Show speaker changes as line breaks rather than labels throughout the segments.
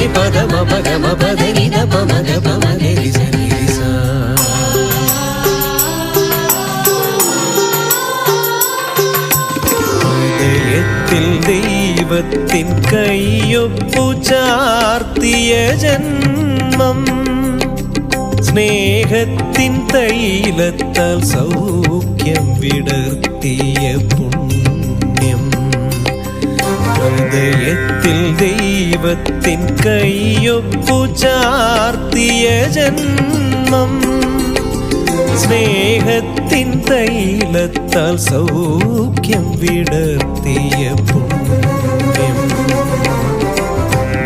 ni pada ma pa ga ma pa da ni da pa ma ga ri sa ni ri sa. ഹൃദയത്തിൽ ദൈവത്തിൻ കയ്യൊപ്പു ചാർത്തിയ ജന്മം സ്നേഹത്തിൻ തൈലത്താൽ സൗഖ്യം വിടർത്തിയ പുണ്യം. ഹൃദയത്തിൽ ദൈവത്തിൻ കയ്യൊപ്പു ചാർത്തിയ ജന്മം സ്നേഹത്തിൻ തൈലത്താൽ സൗഖ്യം വിടർത്തിയ പുണ്യം.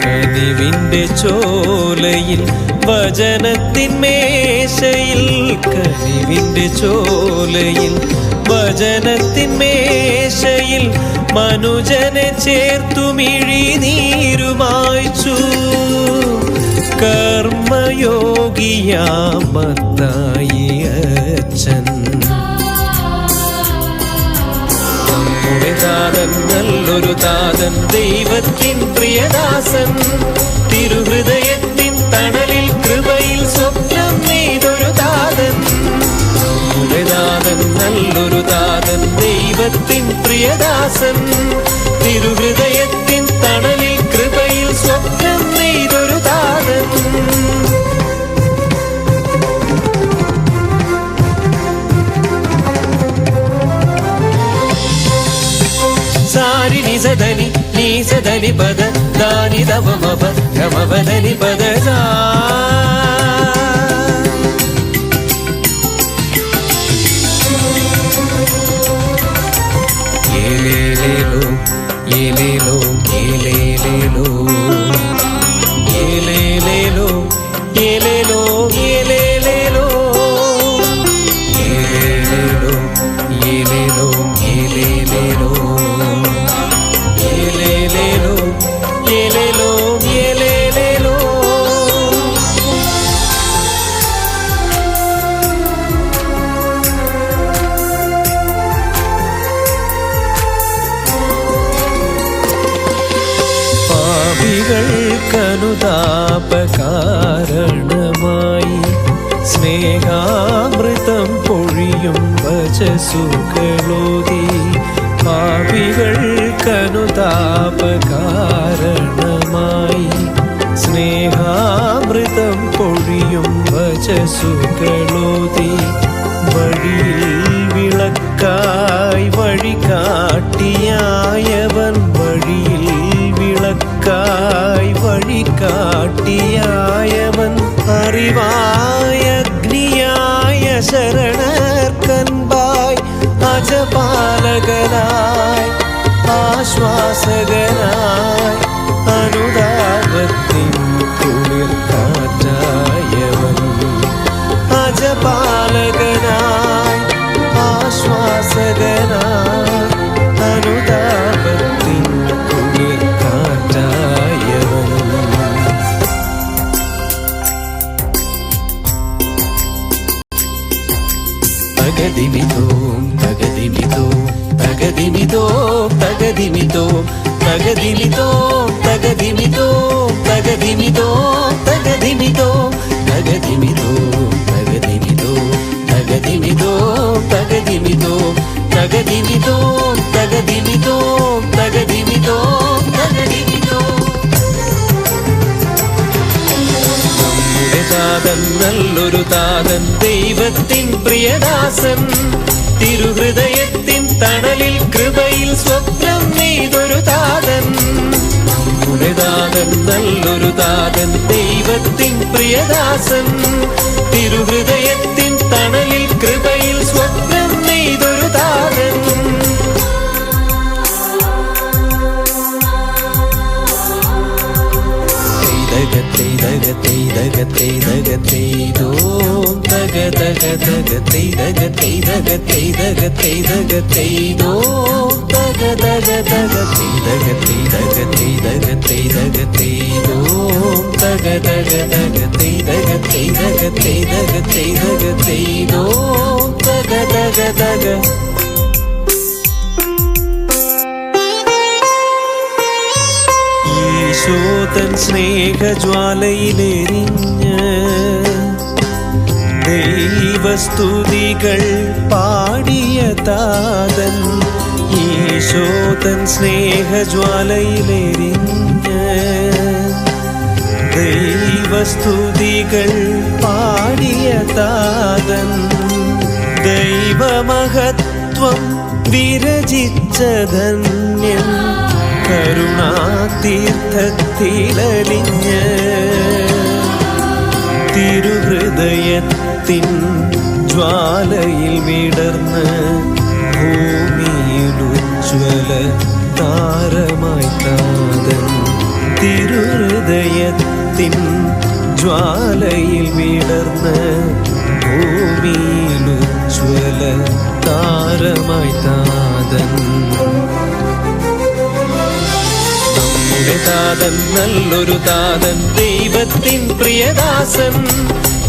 കനിവിന്റെ ചോലയിൽ വചനത്തിൻ മേശയിൽ കനിവിന്റെ ചോലയിൽ വചനത്തിൻ മേശയിൽ മനുജനെ ചേർത്തു മിഴിനീരുമായ്ച്ചു കർമ്മയോഗിയാം മത്തായി അച്ഛൻ. നമ്മുടെ താതൻ നല്ലൊരു താതൻ ദൈവത്തിൻ പ്രിയദാസൻ തിരുഹൃദയത്തിൻ തണലിൽ കൃപയിൽ സ്വപ്നം നെയ്തൊരു താതൻ. നമ്മുടെ താതൻ നല്ലൊരു താതൻ ദൈവത്തിൻ പ്രിയദാസൻ തിരുഹൃദയത്തിൻ തണലിൽ കൃപയിൽ സ്വപ്നം നെയ്തൊരു താതൻ. സാരി നിസദനി നീസദനി പദ ദാനി ദവ മവ ഗമവദനി പദ സാ. യേലേലേലോ യേലേലോ യേലേലേലോ യേലേലേലോ യേലേലോ യേലേലേലോ യേലേലേലോ യേലേലോ യേലേലേലോ യേലേലേലോ യേലേലോ യേലേലേലോ. പാപികൾക്കനുതാപകാരണമായി സ്നേഹാമൃതം പൊഴിയും വചസ്സുകളോതി. പാപികൾക്കനുതാപകാരണമായി സ്നേഹാമൃതം പൊഴിയും വചസ്സുകളോതി. വഴിയിൽ വിളക്കായി വഴി കാട്ടിയായവൻ വഴിയിൽ വിളക്കായി വഴി കാട്ടിയായവൻ അറിവായ അഗ്നിയായ ശരണർക്കൻപായി അജപാലകനായി ആശ്വാസകനായി അനുതാപത്തിൻ കുളിർക്കാറ്റായവൻ അജപാലകനായി ആശ്വാസകനായി അനുതാപത്തിൻ കുളിർക്കാറ്റായവൻ. തകദിമിതോം തകദിമിതോം തകദിമിതോം തകദിമിതോം തകദിമിതോം തകദിമിതോം തകദിമിതോം തകദിമിതോം തകദിമിതോം തകദിമിതോം തകദിമിതോം തകദിമിതോം തകദിമിതോം തകദിമിതോം തകദിമിതോം തകദിമിതോം. നമ്മുടെ താതൻ നല്ലൊരു താതൻ ദൈവത്തിൻ പ്രിയദാസൻ തിരുഹൃദയത്തിൻ തണലിൽ കൃപയിൽ സ്വപ്നം നെയ്തൊരു താതൻ. നമ്മുടെ താതൻ നല്ലൊരു താതൻ ദൈവത്തിൻ പ്രിയദാസൻ തിരുഹൃദയത്തിൻ തണലിൽ കൃപയിൽ സ്വപ്നം നെയ്തൊരു താതൻ. തൈതകത്തൈതകത്തൈതകത്തൈതകത്തൈതോം തകതകതകത്തൈതകത്തൈതകത്തൈതകത്തൈതകത്തൈതോം തകതകതകത്തൈതകത്തൈതകത്തൈതകത്തൈതോം തകതകതകത്തൈതകത്തൈതകത്തൈതകത്തൈതോം തകതകതക. ഈശോതൻ
സ്നേഹജ്വാലയിലെരിഞ്ഞ് ദൈവസ്തുതികൾ പാടിയ താതൻ ഈശോതൻ സ്നേഹജ്വാലയിലെരിഞ്ഞ് ദൈവസ്തുതികൾ പാടിയ താതൻ ദൈവമഹത്വം വിരചിച്ച ധന്യൻ കരുണാതീർത്ഥത്തിലലിഞ്ഞ് തിരുഹൃദയത്തിൻ ജ്വാലയിൽ വിടർന്ന് ഭൂമിയിൽ ഉജ്ജ്വല താരമായി താതൻ തിരുഹൃദയത്തിൻ ജ്വാലയിൽ വിടർന്ന് ഭൂമിയിൽ ഉജ്ജ്വല താരമായി താതൻ നമ്മുടെ താതൻ നല്ലൊരു താതൻ ദൈവത്തിൻ പ്രിയദാസൻ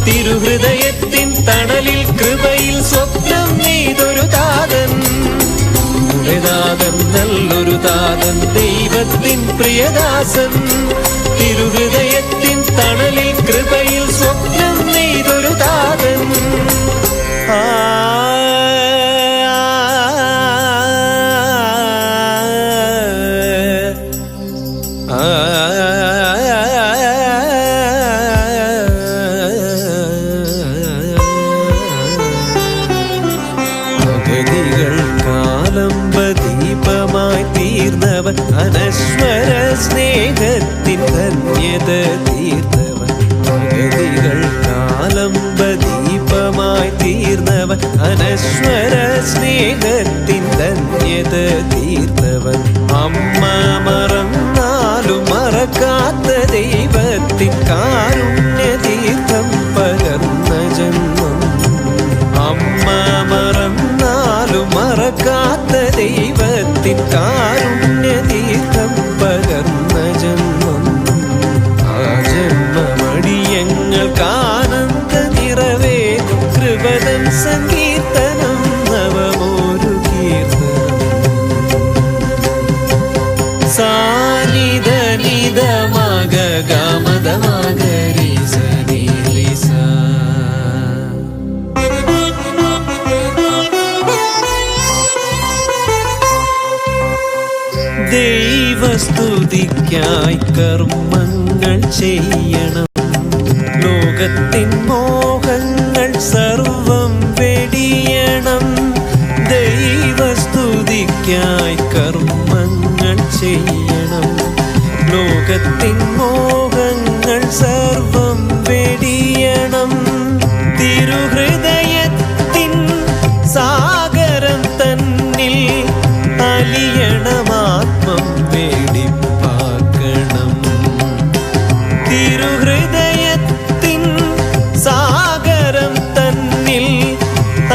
തിരുഹൃദയത്തിൻ തണലിൽ കൃപയിൽ സ്വപ്നം നെയ്തൊരു താതൻ നമ്മുടെ താതൻ നല്ലൊരു താതൻ ദൈവത്തിൻ പ്രിയദാസൻ തിരുഹൃദയത്തിൻ തണലിൽ കൃപയിൽ സ്വപ്നം നെയ്തൊരു താതൻ കാലംബദീപമായി തീർന്നവൻ അനശ്വര സ്നേഹത്തിൻ ധന്യത തീർന്നവൻ ഭഗതികൾ കാലംബദീപമായി തീർന്നവൻ അനശ്വര സ്നേഹത്തിൻ ധന്യത തീർന്നവൻ അമ്മ മറന്നാലും മറക്കാത്ത ദൈവത്തിൻ കാരുണ്യ തീർത്ഥം പകർന്ന ജന്മം അമ്മ മറന്നാലും മറക്കാത്ത ദൈവത്തിൻ കാരുണ്യ തീർത്ഥം പകർന്ന ജന്മം ആ ജന്മമടിയങ്ങൾക്ക് ആനന്ദ നിറവേകും കൃപതൻ സങ്കീർത്തനം നവമൊരു കീർത്തനം സാനിധ നിധ മഗ ഗമദ മഗരി സനി ലിസ ദൈവസ്തുതിക്കായി കർമ്മങ്ങൾ ചെയ്യണം ലോകത്തിൻ മോഹങ്ങൾ സർവം വെടിയണം ദൈവസ്തുതിക്കായി കർമ്മങ്ങൾ ചെയ്യണം ലോകത്തിൻ മോഹങ്ങൾ സർവം വെടിയണം തിരുഹൃദയത്തിൻ സാഗരം തന്നിൽ അലിയണമാത്മം വേടിപ്പാക്കണം തിരുഹൃദയത്തിൻ സാഗരം തന്നിൽ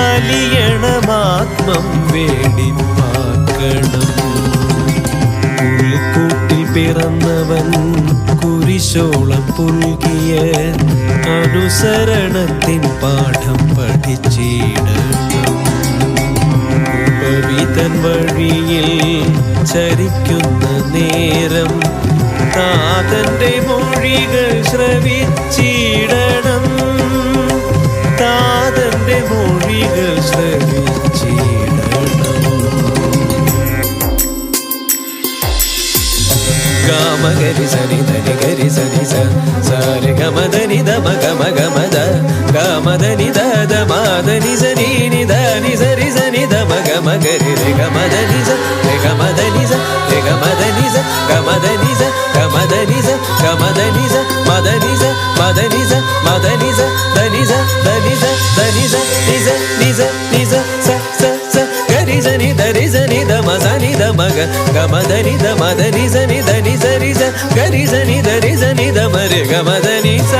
അലിയണമാത്മം വേടിപ്പാക്കണം പുൽക്കൂട്ടിൽ പിറന്നവൻ കുരിശോളം പുൽകിയ അനുസരണത്തിൻ പാഠം പഠിച്ചിടണം ഉപവിതൻ വഴിയിൽ ചരിക്കുന്ന നേരം താതന്റെ മൊഴികൾ ശ്രവിച്ചിടണം താതന്റെ മൊഴികൾ ശ്രവിച്ചിടണം ഗമഗരി സനി ധനി ഗരി സനി സരി ഗമദനി ദമ ഗമ ഗമദ ഗമദനി ദ മദനി സനി നി ധനി സരി സനി ദമ ഗമ ഗരി രെ ഗമദനി സ രെ ഗമദനി സ രെ ഗമദനി സ ഗമദനി സ ഗമദനി സ ഗമദനി സ മദനി സ മദനി സ മദനി സ ധനി സ ധനി സ ധനി സ നി സ നി സ നി സ സ സ സ ഗരി സനി ധരി സനി ദമ സനി ദമ ഗ ഗമദനി ദ മദനി സനി ധനി സരി സ ഗരി സനി ധരി സനി ദമ രെ ഗമദനി സ